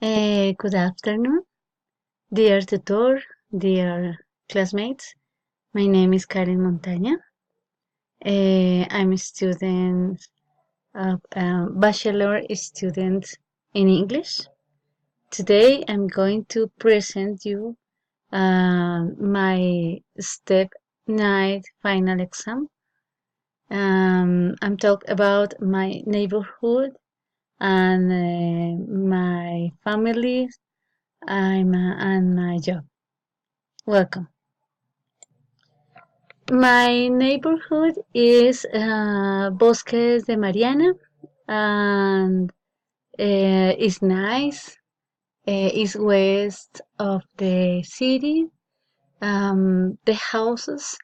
Good afternoon, dear tutor, dear classmates. My name is Karen Montaña. I'm a student, bachelor student in English. Today I'm going to present you my step 9 final exam. I'm talking about my neighborhood and my family and my job. Welcome. My neighborhood is Bosques de Mariana, and it's nice. It's west of the city. The houses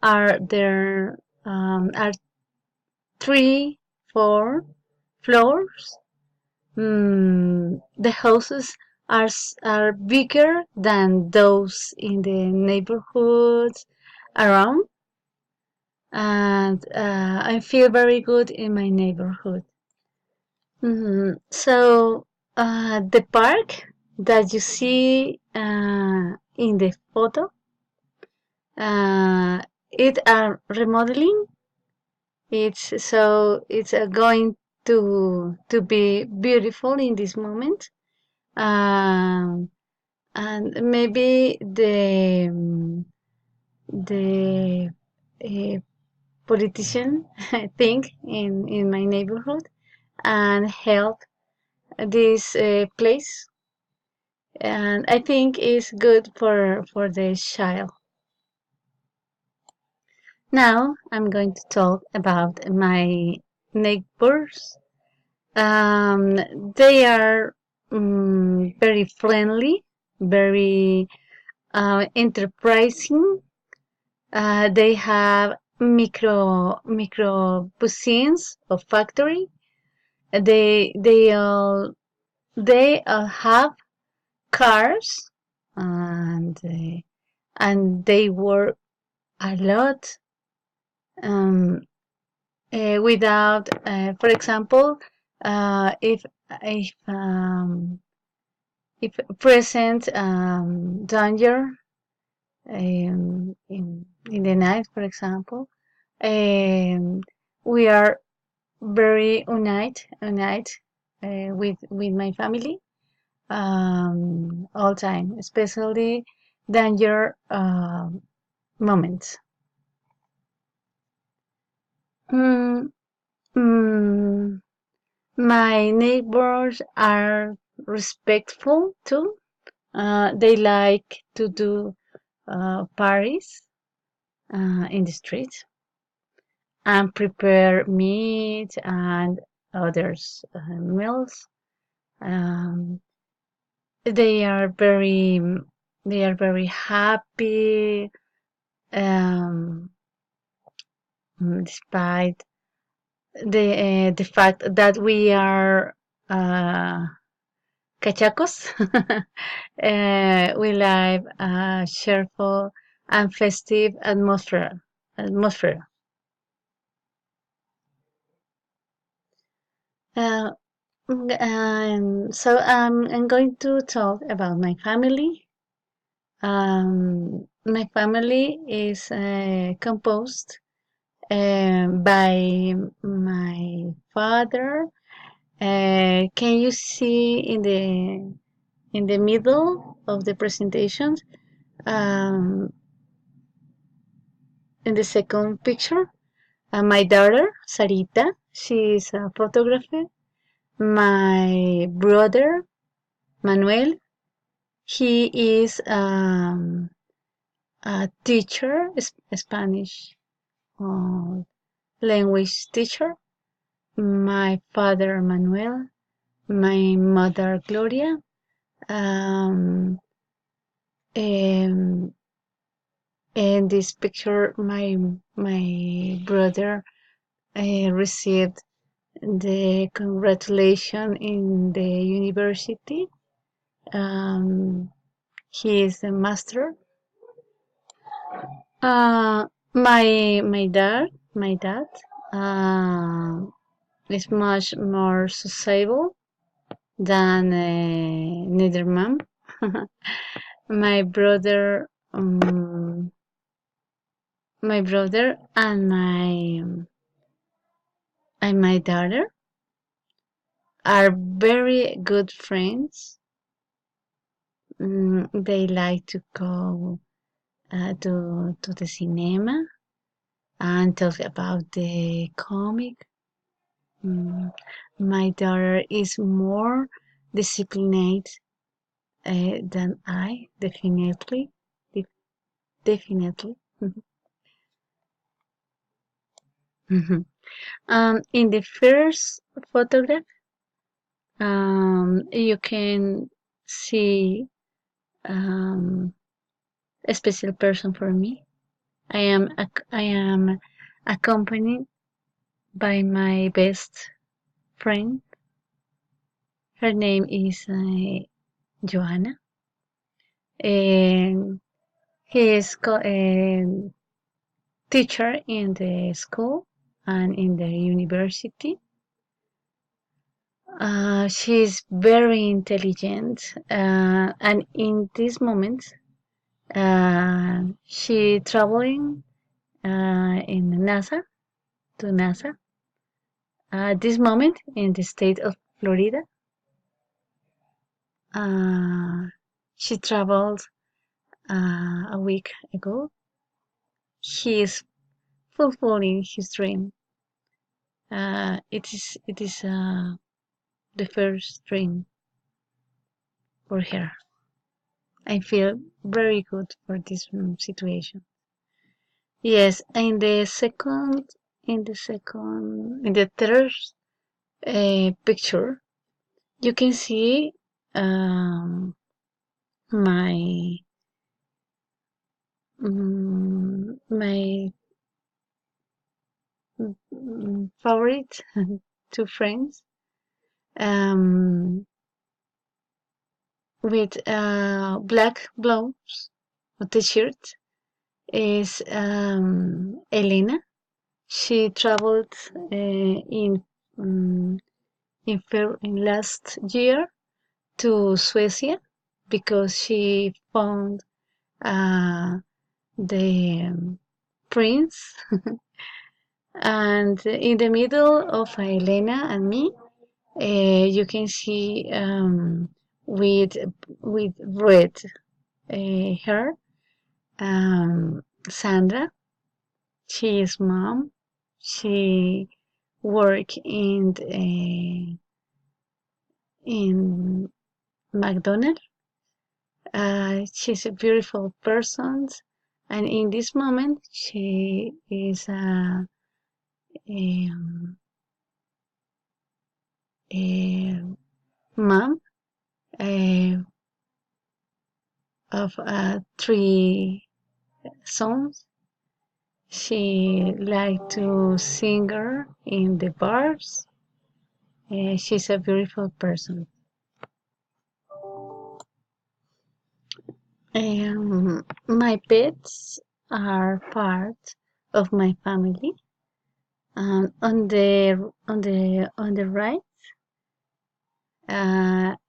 are there are 3, 4 floors. The houses are bigger than those in the neighborhoods around, and I feel very good in my neighborhood. So the park that you see in the photo, it are remodeling. It's going to be beautiful in this moment. Um, and maybe the uh, politician think in my neighborhood and help this place, and I think it's good for the child. Now I'm going to talk about my neighbors. They are very friendly, very enterprising. They have micro cuisines or factory. They they all they all have cars, and they work a lot, um, without, for example, if present danger in the night, for example, um, we are very unite with my family all time, especially danger moments. Mm, mm, my neighbors are respectful too. They like to do parties in the street and prepare meat and others meals. Um, they are very they are very happy, um, despite the fact that we are uh, cachacos. We like a cheerful and festive atmosphere. Uh, I'm going to talk about my family. My family is composed by my father. Can you see in the middle of the presentation, um, in the second picture, my daughter Sarita? She is a photographer. My brother Manuel, he is a teacher, Spanish uh, language teacher. My father Manuel, my mother Gloria. Um, and in this picture, my brother received the congratulation in the university. Um, he is a master. My dad, uh, is much more sociable. than neither mom. my brother, my brother and my daughter are very good friends. They like to go to the cinema and talk about the comic. Mm, my daughter is more disciplined than I, definitely. Definitely. In the first photograph, you can see a special person for me. I am accompanied by my best friend. Her name is Joanna, and he is teacher in the school and in the university. She's very intelligent, and in this moment, she traveling in NASA to NASA. At this moment, in the state of Florida, uh, she traveled a week ago. He is fulfilling his dream. It is the first dream for her. I feel very good for this situation. Yes, in the third picture, you can see um, my my favorite two friends um, with black blouse or t-shirt is Elena. She traveled um, in last year to Suecia because she found uh, the prince. And in the middle of Elena and me, you can see with red hair, Sandra. She is mom. She work in McDonald's. She's a beautiful person, and in this moment, she is a, a mom uh, of three sons. She liked to sing her in the bars. She's a beautiful person. My pets are part of my family. On the right,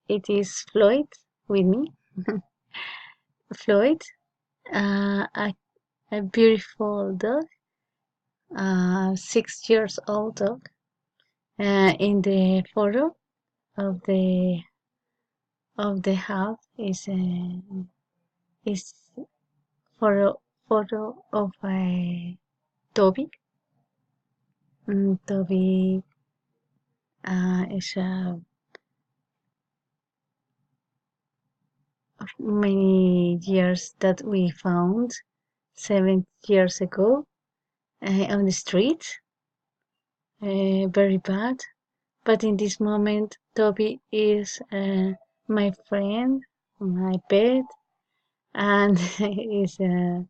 it is Floyd with me. Floyd, uh, a, a beautiful dog, 6 years old dog. In the photo of the house is photo of Toby. Toby is many years that we found 7 years ago on the street, very bad. But in this moment, Toby is my friend, my pet, and is a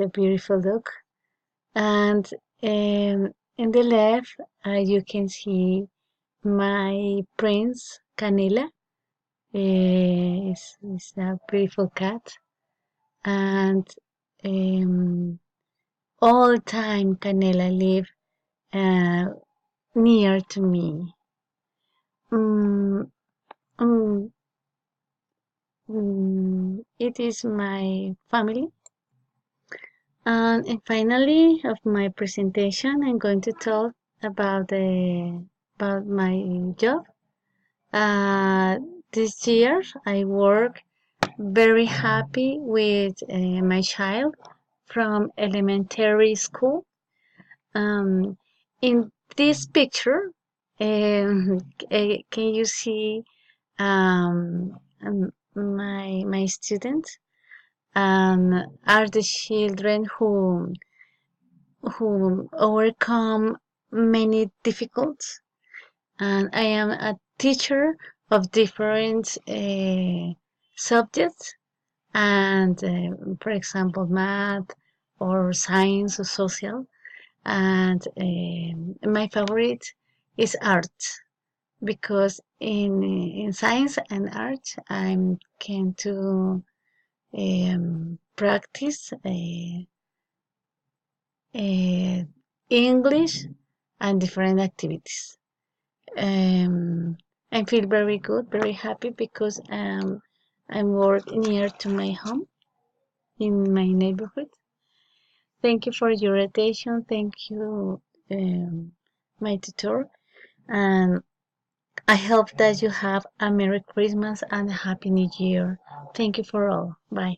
beautiful dog. And in the left, you can see my prince Canela. Is a beautiful cat, and all the time Canela live uh, near to me. Um, it is my family. And finally, of my presentation, I'm going to talk about about my job. Uh, this year, I work very happy with my child from elementary school. Um, in this picture, can you see my students? Are the children who overcome many difficulties. And I am a teacher of different subjects, and for example, math or science or social. And my favorite is art because in science and art I can to practice uh, English and different activities. Um, I feel very good, very happy because I'm work near to my home in my neighborhood. Thank you for your attention. Thank you, my tutor, and I hope that you have a Merry Christmas and a Happy New Year. Thank you for all. Bye.